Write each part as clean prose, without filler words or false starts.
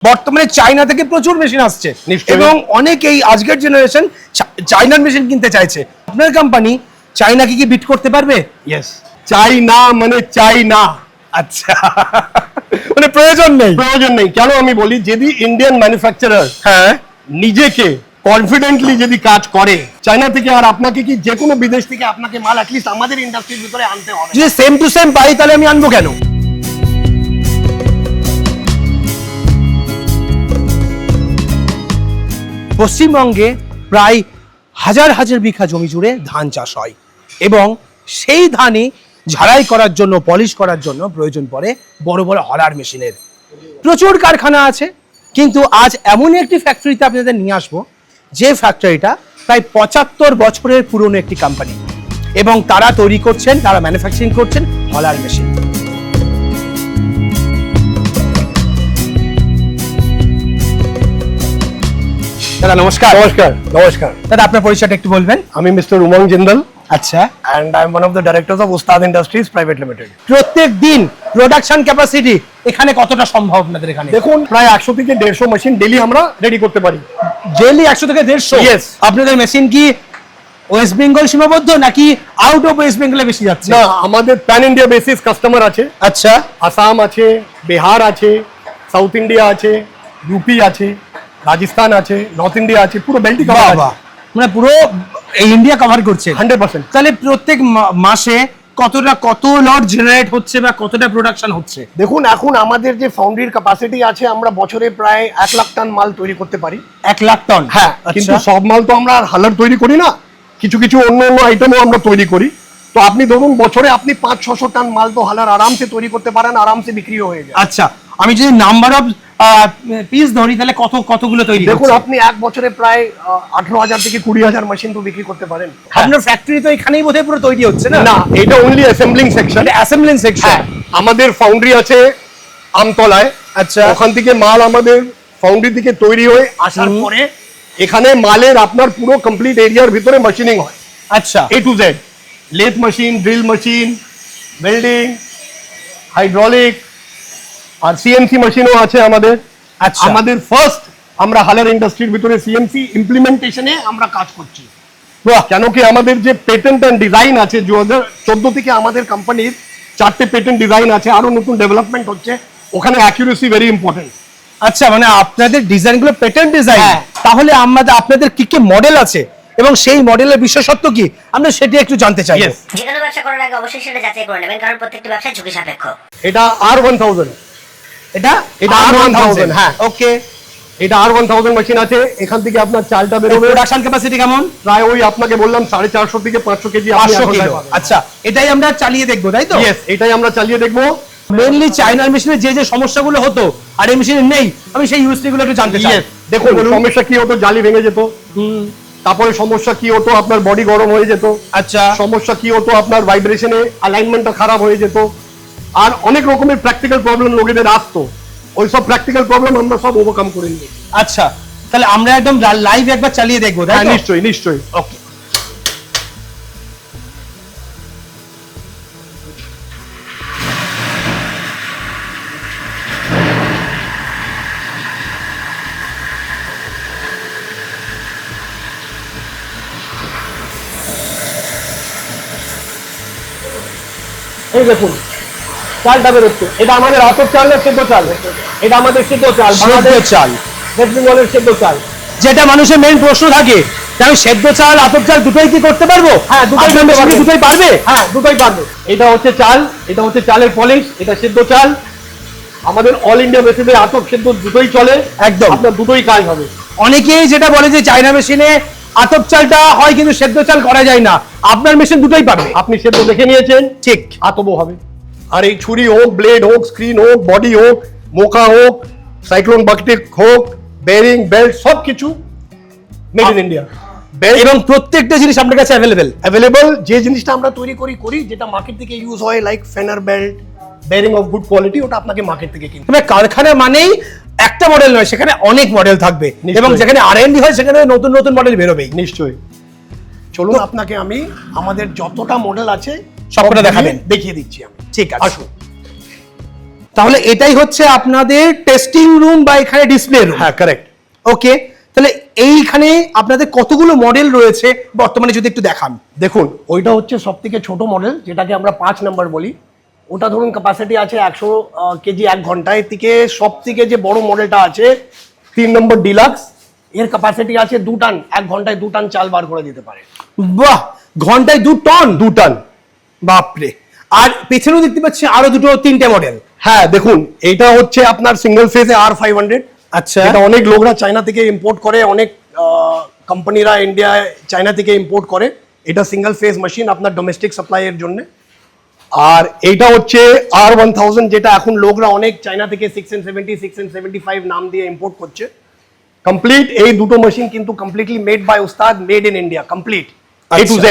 বর্তমানে চায়না থেকে প্রচুর মেশিন আসছে এবং অনেকেই আজকের জেনারেশন চায়নার মেশিন কিনতে চাইছে। আপনার কোম্পানি চায়নাকে কি বিট করতে পারবে? ইয়েস, চাই মানে চাই না। আচ্ছা, মানে প্রয়োজন নেই। কেন আমি বলি, যদি ইন্ডিয়ান ম্যানুফ্যাকচারার হ্যাঁ নিজেকে কনফিডেন্টলি যদি কাজ করে, চায়না থেকে আর আপনাকে কি যে কোনো বিদেশ থেকে আপনাকে মাল অ্যাটলিস্ট আমাদের ইন্ডাস্ট্রির ভিতরে আনতে হবে। যদি সেম টু সেম পাই তাহলে আমি আনবো কেন? পশ্চিমবঙ্গে প্রায় হাজার হাজার বিঘা জমি জুড়ে ধান চাষ হয় এবং সেই ধানই ঝাড়াই করার জন্য, পলিশ করার জন্য প্রয়োজন পড়ে বড় বড় হলার মেশিনের। প্রচুর কারখানা আছে, কিন্তু আজ এমন একটি ফ্যাক্টরিতে আপনাদের নিয়ে আসবো যে ফ্যাক্টরিটা প্রায় ৭৫ বছরের পুরনো একটি কোম্পানি এবং তারা তৈরি করছেন, তারা ম্যানুফ্যাকচারিং করছেন হলার মেশিন। দাদা নমস্কার। নমস্কার দাদা আপনার পরিচয়টা একটু বলবেন? আমি মিস্টার উমং জিন্দল আচ্ছা, and I am one of the directors of Ustad Industries Private Limited. প্রত্যেক দিন প্রোডাকশন ক্যাপাসিটি এখানে কতটা সম্ভব আপনাদের এখানে? দেখুন, প্রায় 100 থেকে 150 মেশিন ডেইলি আমরা রেডি করতে পারি। ডেইলি 100 থেকে 150? Yes. আপনাদের মেশিন কি ওয়েস্ট বেঙ্গল সীমাবদ্ধ নাকি আউট অফ ওয়েস্ট বেঙ্গলে বেশি যাচ্ছে? না, আমাদের প্যান ইন্ডিয়া বেসিস কাস্টমার আছে। আচ্ছা, আসাম আছে, বিহার আছে, সাউথ ইন্ডিয়া আছে, ইউপি আছে, রাজস্থান আছে, নর্থ ইন্ডিয়া আছে, পুরো বেল্টই কভার আছে। বাবা, মানে পুরো এই ইন্ডিয়া কভার করছে 100%। তাহলে প্রত্যেক মাসে কত লট জেনারেট হচ্ছে বা কতটা প্রোডাকশন হচ্ছে? দেখুন, এখন আমাদের যে ফাউন্ড্রির ক্যাপাসিটি আছে, আমরা বছরে প্রায় 1 লাখ টন মাল তৈরি করতে পারি। 1 লাখ টন? হ্যাঁ, কিন্তু সব মাল তো আমরা আর হালার তৈরি করি না, কিছু কিছু অন্য আইটেমও আমরা তৈরি করি। তো আপনি ধরুন বছরে আপনি 500-600 টন মাল তো হালার আরামসে তৈরি করতে পারেন, আরামসে বিক্রিও হয়ে যায়। আচ্ছা, আমি যদি নাম্বার অফ পিস ধরি তাহলে কতগুলো তৈরি? দেখুন, আপনি এক বছরে প্রায় 18,000 থেকে 20,000 মেশিন তো বিক্রি করতে পারেন। আপনার ফ্যাক্টরি তো এখানেই বোধহয় পুরো তৈরি হচ্ছে না? না, এটা only assembling section. Assembling section. আমাদের ফাউন্ড্রি আছে আমতলায়। আচ্ছা, ওখান থেকে মাল আমাদের ফাউন্ড্রি থেকে তৈরি হয়ে আসার পরে এখানে মালের আপনার পুরো কমপ্লিট এরিয়ার ভিতরে মেশিনিং হয়। আচ্ছা, A to Z, lathe machine, drill machine, welding, hydraulic আর সিএনসি মেশিনও আছে আমাদের। আচ্ছা, আমাদের ফার্স্ট আমরা হালার ইন্ডাস্ট্রির ভিতরে সিএনসি ইমপ্লিমেন্টেশনে আমরা কাজ করছি। কেন কি আমাদের যে পেটেন্ট এন্ড ডিজাইন আছে, 2014 থেকে আমাদের কোম্পানির 4টে পেটেন্ট ডিজাইন আছে, আরো নতুন ডেভেলপমেন্ট হচ্ছে, ওখানে অ্যাকুরেসি ভেরি ইম্পর্টেন্ট। আচ্ছা, মানে আপনাদের ডিজাইনগুলো পেটেন্ট ডিজাইন। হ্যাঁ। তাহলে আপনাদের কি কি মডেল আছে এবং সেই মডেলের বিশেষত্ব কি, আমরা সেটা একটু জানতে চাই। যে কোনো ব্যবসা করার আগে অবশ্যই সেটা যাচাই করে নেবেন, কারণ প্রত্যেকটা ব্যবসা ঝুঁকি সাপেক্ষ। এটা R1000, এটা R1000, হ্যাঁ ওকে। এটা R1000 মেশিন আছে। এখান থেকে আপনার চালটা বেরোবে। প্রোডাকশন ক্যাপাসিটি কেমন? প্রায় ওই আপনাকে বললাম 450 থেকে 500 কেজি। 500 কিলো। আচ্ছা, এটাই আমরা চালিয়ে দেখবো, তাই তো? ইয়েস, এটাই আমরা চালিয়ে দেখবো। মেইনলি চায়নার মেশিনে যে সমস্যাগুলো হতো আর এই মেশিনে নেই, আমি সেই ইউএসপিগুলো একটু জানতে চাই। দেখুন, সমস্যা কি হতো, জালি ভেঙে যেত। তারপরে সমস্যা কি হতো, আপনার বডি গরম হয়ে যেত। আচ্ছা, সমস্যা কি হতো, আপনার ভাইব্রেশনে অ্যালাইনমেন্টটা খারাপ হয়ে যেত। আর অনেক রকমের প্র্যাকটিক্যাল প্রবলেম লোকেদের আসতো। ওই সব প্র্যাকটিক্যাল প্রবলেম আমরা সব ওভারকাম করে নিই। আচ্ছা, তাহলে আমরা একদম লাইভ একবার চালিয়ে দেখবো, তাই তো? নিশ্চয়ই নিশ্চয়ই। ওকে। এই দেখুন, চালটা বেরোচ্ছে। এটা আমাদের আতপ চাল না সেদ্ধ চাল? এটা আমাদের সেদ্ধ চাল, সেদ্ধ চাল, ওয়েস্ট বেঙ্গলের সেদ্ধ চাল। যেটা মানুষের মেইন প্রশ্ন থাকে, আমি সেদ্ধ চাল আতপ চাল দুটোই কি করতে পারবো? হ্যাঁ, দুটোই পারবে। হ্যাঁ, দুটোই পারবে। এটা হচ্ছে চাল, এটা হচ্ছে চালের পলিশ, এটা সেদ্ধ চাল। আমাদের অল ইন্ডিয়া বেসিসে আতপ সেদ্ধ দুটোই চলে, একদম। আপনার দুটোই কাজ হবে। অনেকেই যেটা বলে যে চায়না মেশিনে আতপ চালটা হয় কিন্তু সেদ্ধ চাল করা যায় না, আপনার মেশিন দুটোই পারবে। আপনি সেদ্ধ দেখে নিয়েছেন, ঠিক। আতপও হবে। আর এই ছুরি হোক, ব্লেড হোক, স্ক্রিন হোক, বডি হোক, মোকা হোক, সাইক্লোন বাকেট হোক, বেয়ারিং, বেল্ট, সবকিছু মেড ইন ইন্ডিয়া। এবং প্রত্যেকটা জিনিস আপনার কাছে অ্যাভেলেবল। যে জিনিসটা আমরা তৈরি করি যেটা মার্কেট থেকে ইউজ হয়, like ফেনার belt, bearing of good quality, ওটা আপনাকে মার্কেট থেকে কিনতে। তবে কারখানা মানেই একটা মডেল নয়, সেখানে অনেক মডেল থাকবে এবং যেখানে R&D হয় সেখানে নতুন নতুন মডেল বেরোবেই। নিশ্চয়ই। চলুন, আপনাকে আমি আমাদের যতটা মডেল আছে সবটা দেখাবেন, দেখিয়ে দিচ্ছি আমি। ঠিক আছে, আসুন। তাহলে এটাই হচ্ছে আপনাদের টেস্টিং রুম বা এখানে ডিসপ্লে রুম। হ্যাঁ কারেক্ট। ওকে, তাহলে এইখানে আপনাদের কতগুলো মডেল রয়েছে বর্তমানে যদি একটু দেখান। দেখুন ওইটা হচ্ছে সব থেকে ছোট মডেল, যেটাকে আমরা 5 নম্বর বলি। ওটা ধরুন ক্যাপাসিটি আছে 100 কেজি 1 ঘন্টায়। থেকে সব থেকে যে বড় মডেলটা আছে 3 নম্বর ডিলাক্স, এর ক্যাপাসিটি আছে 2 টন, 1 ঘন্টায় 2 টন চাল বার করে দিতে পারে। বাহ, ঘন্টায় 2 টন? 2 টন, বাপরে। আর পেছনেও দেখতে পাচ্ছি আরো 3টে মডেল। হ্যাঁ দেখুন এইটা হচ্ছে আপনার সিঙ্গেল ফেজে R500। আচ্ছা, এটা অনেক লোকরা চায়না থেকে ইম্পোর্ট করে, অনেক কোম্পানিরা ইন্ডিয়ায় চায়না থেকে ইম্পোর্ট করে। এটা সিঙ্গেল ফেজ মেশিন আপনার ডোমেস্টিক সাপ্লাইয়ের জন্য। আর এইটা হচ্ছে R1000, যেটা এখন লোকরা অনেক চায়না থেকে 670, 675 নাম দিয়ে ইম্পোর্ট করছে। কমপ্লিট এই দুটো মেশিন কিন্তু কমপ্লিটলি মেড বাই উস্তাদ, made in India, complete A to Z।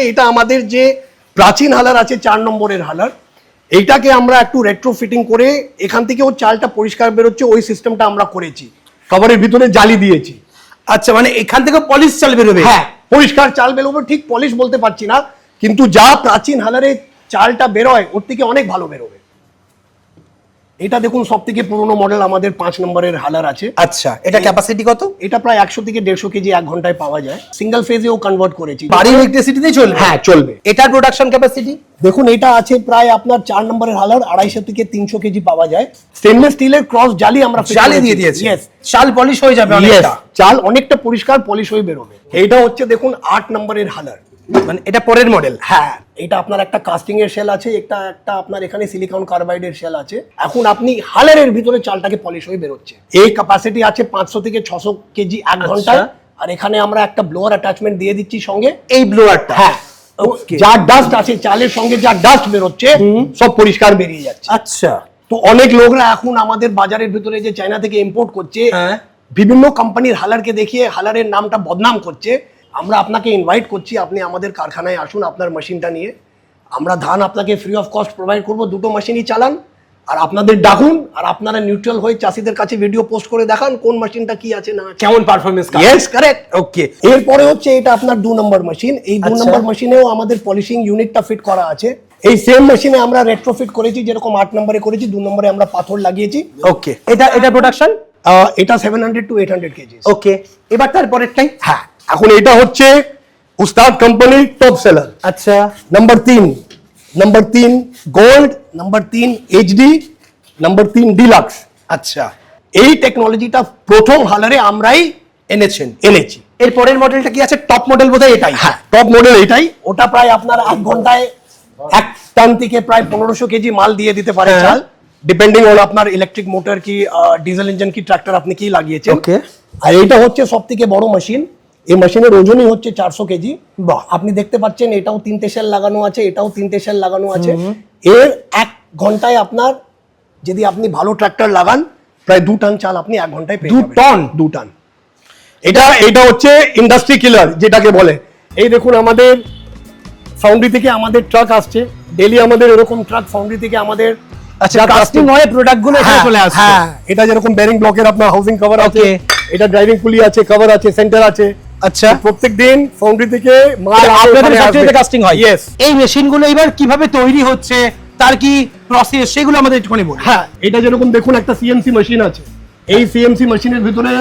এটা আমাদের যে প্রাচীন হালার আছে 4 নম্বরের হালার, এইটাকে আমরা একটু রেট্রো ফিটিং করে এখান থেকে ও চালটা পরিষ্কার বেরোচ্ছে, ওই সিস্টেমটা আমরা করেছি। কভারের ভিতরে জালি দিয়েছি। আচ্ছা, মানে এখান থেকে পলিশ চাল বেরোবে? হ্যাঁ, পরিষ্কার চাল বেরোবে। ঠিক পলিশ বলতে পারছি না, কিন্তু যা প্রাচীন হালারে চালটা বেরোয় ওর থেকে অনেক ভালো বেরোবে। এটা দেখুন সব থেকে পুরোনো মডেল আমাদের 5 নম্বরের হালার আছে। আচ্ছা, এটা ক্যাপাসিটি কত? এটা প্রায় 100 থেকে 150 কেজি 1 ঘন্টায় পাওয়া যায়। সিঙ্গেল ফেজেও কনভার্ট করেছি। বাড়ির ইলেকট্রিসিটিতেই চলবে? হ্যাঁ চলবে। এটার প্রোডাকশন ক্যাপাসিটি? দেখুন এটা আছে প্রায় আপনার 4 নম্বরের হালার 250 থেকে 300 কেজি পাওয়া যায়। স্টেনলেস স্টিলের ক্রস জালি আমরা জালি দিয়ে দিয়েছি। ইয়েস, চাল পলিশ হয়ে যাবে অনেকটা। চাল অনেকটা পরিষ্কার পলিশ হয়ে বেরোবে। এইটা হচ্ছে দেখুন 8 নম্বরের হালার। মানে এটা পরের মডেল? হ্যাঁ, এটা আপনার একটা কাস্টিং এর শেল আছে, একটা আপনার এখানে সিলিকন কার্বাইডের শেল আছে। এখন আপনি হালারের ভিতরে চালটাকে পলিশ হয়ে বেরোচ্ছে। এই ক্যাপাসিটি আছে 500 থেকে 600 কেজি 1 ঘন্টায়। আর এখানে আমরা একটা ব্লোয়ার অ্যাটাচমেন্ট দিয়ে দিচ্ছি সঙ্গে। এই ব্লোয়ারটা? হ্যাঁ, ওকে। যা ডাস্ট আছে চালের সঙ্গে, যা ডাস্ট বেরোচ্ছে সব পরিষ্কার বেরিয়ে যাচ্ছে। আচ্ছা, তো অনেক লোকরা এখন আমাদের বাজারের ভিতরে যে চায়না থেকে ইম্পোর্ট করছে, হ্যাঁ, বিভিন্ন কোম্পানির হালারকে দেখিয়ে হালারের নামটা বদনাম করছে। আমরা আপনাকে ইনভাইট করছি, আপনি আমাদের কারখানায় আসুন আপনার মেশিনটা নিয়ে। আমরা ধান আপনাকে ফ্রি অফ কস্ট প্রোভাইড করব, দুটো মেশিনই চালান। আর আপনাদের ডাকুন, আর আপনারা নিউট্রাল হয়ে চাষিদের কাছে ভিডিও পোস্ট করে দেখান কোন মেশিনটা কি আছে না আছে। কেমন পারফরম্যান্স? Yes correct. ওকে। এরপরে হচ্ছে এটা আপনার 2 নম্বর মেশিন। এই 2 আচ্ছা। নম্বর মেশিনেও আমাদের পলিশিং ইউনিটটা ফিট করা আছে। এই সেম মেশিনে আমরা রেট্রোফিট করেছি, যেরকম 8 নম্বরে করেছি, 2 নম্বরে আমরা পাথর লাগিয়েছি। ওকে, এটা প্রোডাকশন? এটা 700 to 800 কেজি। ওকে, এবার তারপরেরটাই? হ্যাঁ, এখন এটা হচ্ছে উস্তাদ কোম্পানির টপ সেলার। আচ্ছা, number 3 gold, number 3 HD, number 3 deluxe. আচ্ছা, এই টেকনোলজিটা প্রথম হালারে আমরাই এনেছি। এর পরের মডেলটা কি আছে? টপ মডেল বোধহয় এটাই? হ্যাঁ, টপ মডেল এটাই। ওটা প্রায় আপনার 1 ঘন্টায় 1 টন থেকে প্রায় 1500 কেজি মাল দিয়ে দিতে পারে হ্যাঁ। চাল, ডিপেন্ডিং অন আপনার ইলেকট্রিক মোটর কি, ডিজেল ইঞ্জিন কি, ট্রাক্টর আপনি কি লাগিয়েছেন। ওকে। আর এটা হচ্ছে সব থেকে বড় মেশিন। এই মেশিনের ওজনই হচ্ছে 400 কেজি। বাহ, আপনি দেখতে পাচ্ছেন এটাও 3টে সেল লাগানো আছে, এটাও 3টে সেল লাগানো আছে। এর 1 ঘন্টায় আপনার, যদি আপনি ভালো ট্রাক্টর লাগান, প্রায় 2 টন চাল আপনি 1 ঘন্টায় পেয়ে 2 যাবেন। টন? 2 টন। এটা হচ্ছে ইন্ডাস্ট্রি কিলার যেটাকে বলে। এই দেখুন আমাদের ফাউন্ড্রি থেকে আমাদের ট্রাক আসছে ডেইলি, আমাদের এরকম ট্রাক ফাউন্ড্রি থেকে আমাদের আচ্ছা, কাস্টিং হয়ে প্রোডাক্ট গুলো এখানে চলে আসছে। হ্যাঁ, এটা যেরকম বেয়ারিং ব্লকের আপনার হাউজিং কভার আছে, Okay. এটা ড্রাইভিং পুলি আছে, কভার আছে, সেন্টার আছে। আচ্ছা, প্রত্যেক দিন ফাউন্ড্রি থেকে মাল আপনাদের ফ্যাক্টরিতে কাস্টিং হয়? ইয়েস। এই মেশিনগুলো এবার কিভাবে তৈরি হচ্ছে, তার কি প্রসেস, সেগুলো আমাদের একটুখানি বলুন। হ্যাঁ, এটা যেরকম দেখুন একটা সিএমসি মেশিন আছে। এই সিএমসি মেশিনের ভিতরে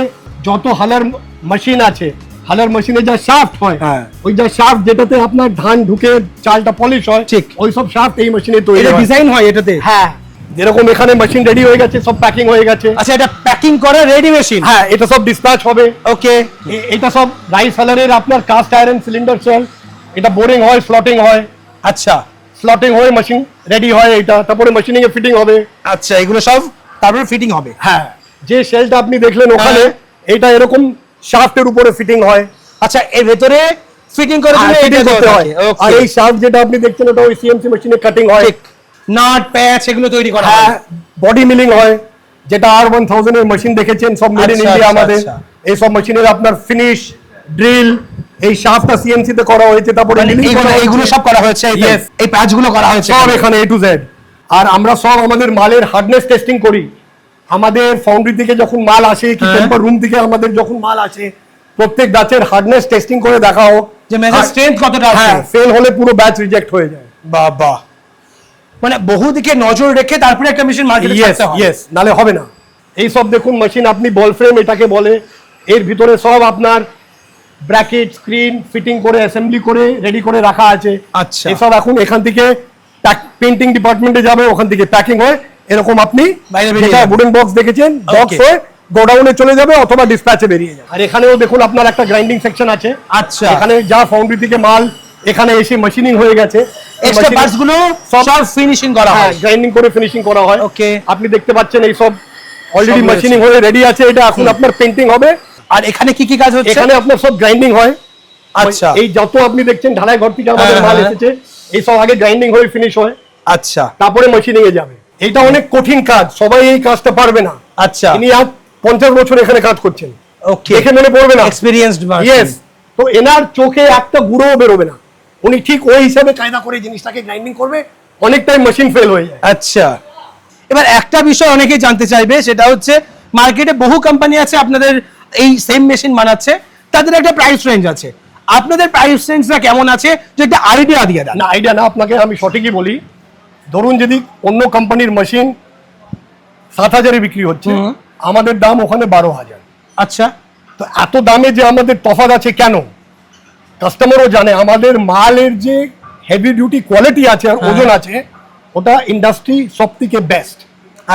যত হালার মেশিন আছে, হালার মেশিনে যা শাফট হয়, হ্যাঁ। ওই যা শাফট যেটাতে আপনার ধান ঢুকে চালটা পলিশ হয়, ঠিক। ওই সব শাফট এই মেশিনে তৈরি এটা হয়। ডিজাইন হয় এটাতে? হ্যাঁ, যেরকম এখানে মেশিন রেডি হয়ে গেছে, সব প্যাকিং হয়ে গেছে। আচ্ছা, এটা প্যাকিং করা রেডি মেশিন? হ্যাঁ, এটা সব ডিসপ্যাচ হবে। ওকে। এটা সব রাইস হালারের আপনার কাস্ট আয়রন সিলিন্ডার সেল। এটা বোরিং হয়, স্লটিং হয়। আচ্ছা, স্লটিং হয়ে মেশিন রেডি হয় এটা, তারপরে মেশিনিং এ ফিটিং হবে। আচ্ছা, এগুলো সব তারপরে ফিটিং হবে? হ্যাঁ, যে সেলটা আপনি দেখলেন ওখানে, হ্যাঁ। এটা এরকম শাফটের উপরে ফিটিং হয়। আচ্ছা, এর ভেতরে ফিটিং করে দিলে হ্যাঁ, এটা fitting করতে হয়। ওকে। আর এই শাফট যেটা আপনি দেখছেন ওটা ওই সিএমসি মেশিনে কাটিং হয়। ঠিক, নাট প্যাচ এগুলো তৈরি করা হ্যাঁ, হয়? বডি মিলিং হয়, যেটা R1000 এর মেশিন দেখেছেন সব মেড ইন আচ্ছা, ইন্ডিয়া আচ্ছা, আমাদের। আচ্ছা। এই সব মেশিনের আপনার ফিনিশ, ড্রিল, এই শাফটটা সিএমসি তে করা হয়েছে, তারপরে মানে milling করা এইগুলো হয়েছে। সব করা হয়েছে? Yes. এই প্যাচগুলো করা হয়েছে সব এখানে A to Z। আর আমরা সব আমাদের মালের হার্ডনেস টেস্টিং করি। আমাদের ফাউন্ড্রি থেকে যখন মাল আসে কি হ্যাঁ। টেম্পার রুম থেকে আমাদের যখন মাল আসে, প্রত্যেক ব্যাচের হার্ডনেস টেস্টিং করে দেখা হোক যে মেজার স্ট্রেংথ কতটা আছে। হ্যাঁ, ফেল হলে পুরো ব্যাচ রিজেক্ট হয়ে যায়। বাবা, মানে বহুদিকে নজর রেখে তারপরে একটা মেশিন মার্কেটে ছাড়তে হয়। ইয়েস, নালে হবে না। এই সব দেখুন মেশিন, আপনি বল ফ্রেম এটাকে বলে, এর ভিতরে সব আপনার ব্র্যাকেট স্ক্রিন ফিটিং করে অ্যাসেম্বলি করে রেডি করে রাখা আছে। আচ্ছা। এসব এখন এখান থেকে পেন্টিং ডিপার্টমেন্টে যাবে, ওখান থেকে প্যাকিং হয়, এরকম আপনি বাইরে বেরিয়ে যেটা যাবে। উডেন বক্স দেখেছেন বক্স Okay. হয়ে গোডাউনে চলে যাবে অথবা ডিসপ্যাচে বেরিয়ে যাবে। আর এখানেও দেখুন আপনার একটা গ্রাইন্ডিং সেকশন আছে। আচ্ছা। এখানে যা ফাউন্ডারি থেকে মাল এখানে এসে মেশিনিং হয়ে গেছে, এক্সট্রা পার্টস গুলো সব ফিনিশিং করা হয়। গ্রাইন্ডিং করে ফিনিশিং করা হয়। Okay. আপনি দেখতে পাচ্ছেন এই সব অলরেডি সব রয়েছে। মেশিনিং হয়ে রেডি আছে, এটা এখন আপনার পেন্টিং হবে। আর এখানে কি কি কাজ হচ্ছে? এখানে আপনার সব গ্রাইন্ডিং হয়। আচ্ছা। এই যত আপনি দেখছেন ঢালাই ঘর থেকে আমাদের হ্যাঁ, মাল হ্যাঁ। এসেছে, এই সব আগে গ্রাইন্ডিং হয়ে ফিনিশ হয়, আচ্ছা তারপরে মেশিনিং এ যাবে। এটা অনেক কঠিন কাজ, সবাই এই কাজটা পারবে না। আচ্ছা। ইনি আজ 50 বছর এখানে কাজ করছেন, ওকে। দেখে মনে পড়বে না। এক্সপেরিয়েন্সড ইয়েস, তো এনার চোখে একটা গুঁড়োও বেরোবে না, উনি ঠিক ওই হিসাবে কায়দা করে জিনিসটাকে গ্রাইন্ডিং করবে। অনেক টাইম মেশিন ফেল হয়ে যায়। আচ্ছা, এবার একটা বিষয় অনেকেই জানতে চাইবে, সেটা হচ্ছে মার্কেটে বহু কোম্পানি আছে আপনাদের এই সেম মেশিন বানাচ্ছে, তাদের একটা প্রাইস রেঞ্জ আছে, আপনাদের প্রাইস রেঞ্জটা কেমন আছে যদি একটা আইডিয়া দিয়ে দেন। না, আইডিয়া না, আপনাকে আমি সঠিকই বলি। ধরুন যদি অন্য কোম্পানির মেশিন 7,000-এ বিক্রি হচ্ছে, আমাদের দাম ওখানে 12,000। আচ্ছা, তো এত দামে যে আমাদের তফাৎ আছে কেন, কাস্টমারও জানে। আমাদের মালের যে হেভি ডিউটি কোয়ালিটি আছে আর ওজন আছে, ওটা ইন্ডাস্ট্রি সব থেকে বেস্ট।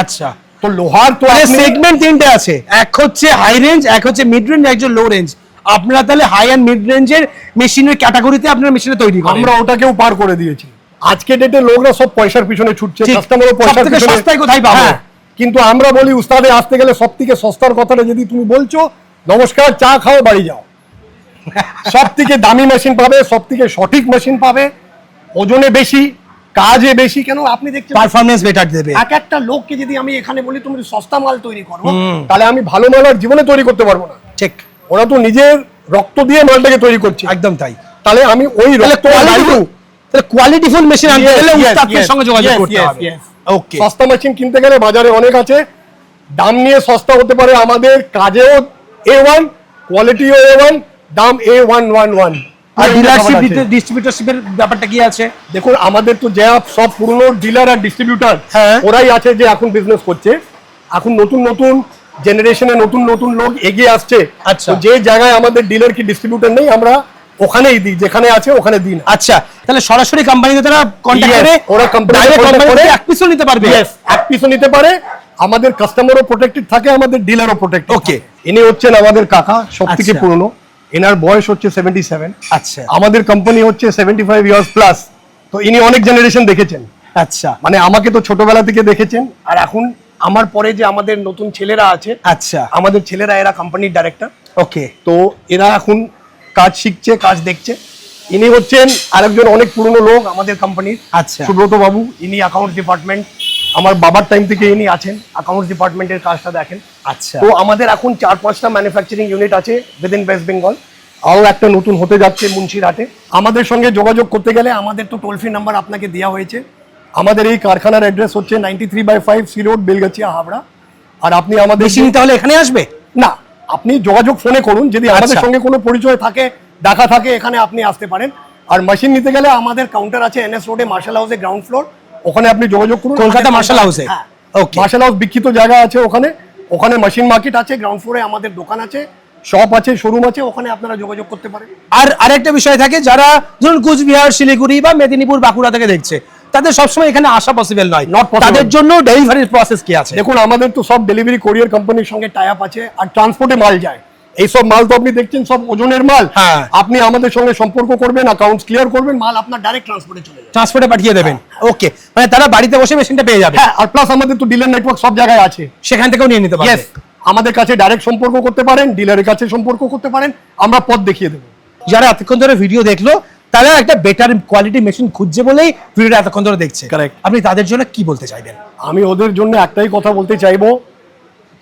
আচ্ছা, তো লোহার তো আপনি- সেগমেন্ট তিনটে আছে, এক হচ্ছে হাই রেঞ্জ, এক হচ্ছে মিড রেঞ্জ, একজন লো রেঞ্জ। আপনারা তাহলে হাই এন্ড মিড রেঞ্জের মেশিনের ক্যাটাগরিতে আপনারা মেশিনে তৈরি করেন। আমরা ওটাকেও পার করে দিয়েছি। আজকে ডেটে লোকরা সব পয়সার পিছনে ছুটছে, ঠিক। কাস্টমারও পয়সার সবথেকে পিছনে। সস্তায় কোথায় পাবো? হ্যাঁ, কিন্তু আমরা বলি উস্তাদে আসতে গেলে সব থেকে সস্তার কথাটা যদি তুমি বলছো, নমস্কার, চা খাও, বাড়ি যাও। সব থেকে দামি মেশিন পাবে, সব থেকে সঠিক মেশিন পাবে, ওজনে বেশি, কাজে বেশি। কেন আপনি দেখছেন পারফরম্যান্স বেটার দেবে। এক একটা লোককে যদি আমি এখানে বলি তুমি সস্তা মাল তৈরি করো, তাহলে আমি ভালো মাল আর জীবনে তৈরি করতে পারবো না। ঠিক, ওরা তো নিজের রক্ত দিয়ে মালটাকে তৈরি করছে, একদম তাই। তাহলে আমি ওই রক্ত কোয়ালিটিফুল মেশিন আনতে গেলে উস্তাদের সঙ্গে যোগাযোগ করতে হবে। ওকে, সস্তা মেশিন কিনতে গেলে বাজারে অনেক আছে, দাম নিয়ে সস্তা হতে পারে, আমাদের কাজেও A1, কোয়ালিটিও A1, দাম A111। আর ডিলারশিপ ডিস্ট্রিবিউটরশিপের ব্যাপারটা কি আছে? দেখুন আমাদের তো যে সব পুরনো ডিলার আর ডিস্ট্রিবিউটার, হ্যাঁ। ওরাই আছে যে এখন বিজনেস করছে। এখন নতুন নতুন জেনারেশনে নতুন নতুন লোক এগিয়ে আসছে। আচ্ছা। তো যে জায়গায় আমাদের ডিলার কি ডিস্ট্রিবিউটার নেই, আমরা ওখানেই দিই, যেখানে আছে ওখানে দিই না। আচ্ছা, তাহলে সরাসরি কোম্পানিতে তারা কন্টাক্ট Yes, করে ওরা company direct contact company করে থেকে এক পিসও নিতে পারবে। Yes, এক পিসও নিতে পারে। আমাদের কাস্টমারও প্রোটেক্টেড থাকে, আমাদের ডিলারও প্রোটেক্টেড। Okay. ইনি হচ্ছেন আমাদের কাকা, সবথেকে আচ্ছা। পুরনো। এনার বয়স হচ্ছে 77। আচ্ছা আমাদের কোম্পানি হচ্ছে 75 ইয়ার্স প্লাস। তো ইনি অনেক জেনারেশন দেখেছেন, আচ্ছা মানে আমাকে তো ছোটবেলা থেকে দেখেছেন। আর এখন আমার পরে যে আমাদের নতুন ছেলেরা আছে, আচ্ছা, আমাদের ছেলেরা এরা কোম্পানির ডাইরেক্টর। ওকে, তো এরা এখন কাজ শিখছে, কাজ দেখছে। ইনি হচ্ছেন আরেকজন অনেক পুরনো লোক আমাদের কোম্পানির, আচ্ছা। সুব্রত বাবু। ইনি অ্যাকাউন্টস ডিপার্টমেন্ট, আমার বাবার টাইম থেকে ইনি আছেন, অ্যাকাউন্টস ডিপার্টমেন্টের কাজটা দেখেন। আচ্ছা, তো আমাদের এখন 4-5টা ম্যানুফ্যাকচারিং ইউনিট আছে উইদিন ওয়েস্ট বেঙ্গল। আরও একটা নতুন হতে যাচ্ছে মুন্সিরহাটে। আমাদের সঙ্গে যোগাযোগ করতে গেলে আমাদের তো টোল ফ্রি নাম্বার আপনাকে দেওয়া হয়েছে। আমাদের এই কারখানার অ্যাড্রেস হচ্ছে 93/5 সি রোড, বেলগাছিয়া, হাবড়া। আর আপনি আমাদের মেশিন তাহলে এখানে আসবে না, আপনি যোগাযোগ ফোনে করুন, যদি আমাদের আচ্ছা। সঙ্গে কোনো পরিচয় থাকে, দেখা থাকে, এখানে আপনি আসতে পারেন। আর মেশিন নিতে গেলে আমাদের কাউন্টার আছে NS রোডে, মার্শাল হাউসে, গ্রাউন্ড ফ্লোর, ওখানে আপনি যোগাযোগ করুন। কলকাতা মার্শাল হাউসে? হ্যাঁ, ওকে, মার্শাল হাউস বিখ্যাত জায়গা আছে ওখানে। ওখানে মেশিন মার্কেট আছে, গ্রাউন্ড ফ্লোরে আমাদের দোকান আছে, শপ আছে, শোরুম আছে, ওখানে আপনারা যোগাযোগ করতে পারেন। আর আরেকটা বিষয় থাকে, যারা ধরুন কুচবিহার, শিলিগুড়ি বা মেদিনীপুর, বাঁকুড়া থেকে দেখছে, তাদের সবসময় এখানে আসা পসিবল নয়। Not possible. তাদের জন্য ডেলিভারির প্রসেস কি আছে? দেখুন আমাদের তো সব ডেলিভারি কোরিয়ার কোম্পানির সঙ্গে টাই আপ আছে, আর ট্রান্সপোর্টে মাল যায়। এইসব মাল তো আপনি দেখছেন সব ওজনের মাল। হ্যাঁ। আপনি আমাদের সঙ্গে সম্পর্ক করবেন, অ্যাকাউন্টস ক্লিয়ার করবেন, মাল আপনার ডাইরেক্ট ট্রান্সপোর্টে চলে যাবে। ট্রান্সপোর্টে পাঠিয়ে দেবেন। ওকে, মানে তারা বাড়িতে বসে মেশিনটা পেয়ে যাবে, হ্যাঁ, আর প্লাস আমাদের তো ডিলার নেটওয়ার্ক সব জায়গায় আছে। সেখান থেকেও নিয়ে নিতে পারবে। ইয়েস, আমাদের কাছে ডাইরেক্ট সম্পর্ক করতে পারেন, ডিলারের কাছে সম্পর্ক করতে পারেন, আমরা পথ দেখিয়ে দেবো। যারা এতক্ষণ ধরে ভিডিও দেখলো, তারা একটা বেটার কোয়ালিটি মেশিন খুঁজছে বলেই ভিডিওটা এতক্ষণ ধরে দেখছে। Correct. আপনি তাদের জন্য কি বলতে চাইবেন? আমি ওদের জন্য একটাই কথা বলতে চাইবো,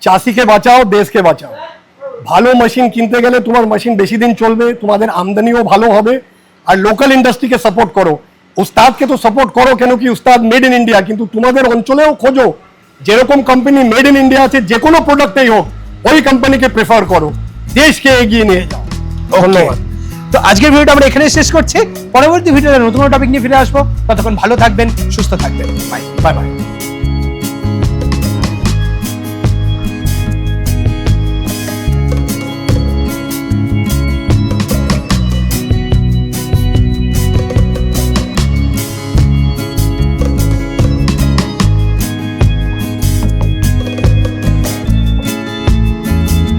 চাষিকে বাঁচাও, দেশকে বাঁচাও। ভালো মেশিন কিনতে গেলে তোমার মেশিন বেশি দিন চলবে, তোমাদের আমদানিও ভালো হবে। আর লোকাল ইন্ডাস্ট্রিকে সাপোর্ট করো, উস্তাদকে তো সাপোর্ট করো, কেন কি উস্তাদ মেড ইন ইন্ডিয়া, কিন্তু তোমাদের অঞ্চলেও খোঁজো যেরকম কোম্পানি মেড ইন ইন্ডিয়া আছে, যে কোনো প্রোডাক্টেই হোক, ওই কোম্পানিকে প্রেফার করো, দেশকে এগিয়ে নিয়ে যাও। ধন্যবাদ। তো আজকের ভিডিওটা আমরা এখানে শেষ করছি। পরবর্তী ভিডিওতে নতুন টপিক নিয়ে ফিরে আসবো। ততক্ষণ ভালো থাকবেন, সুস্থ থাকবেন। Bye bye.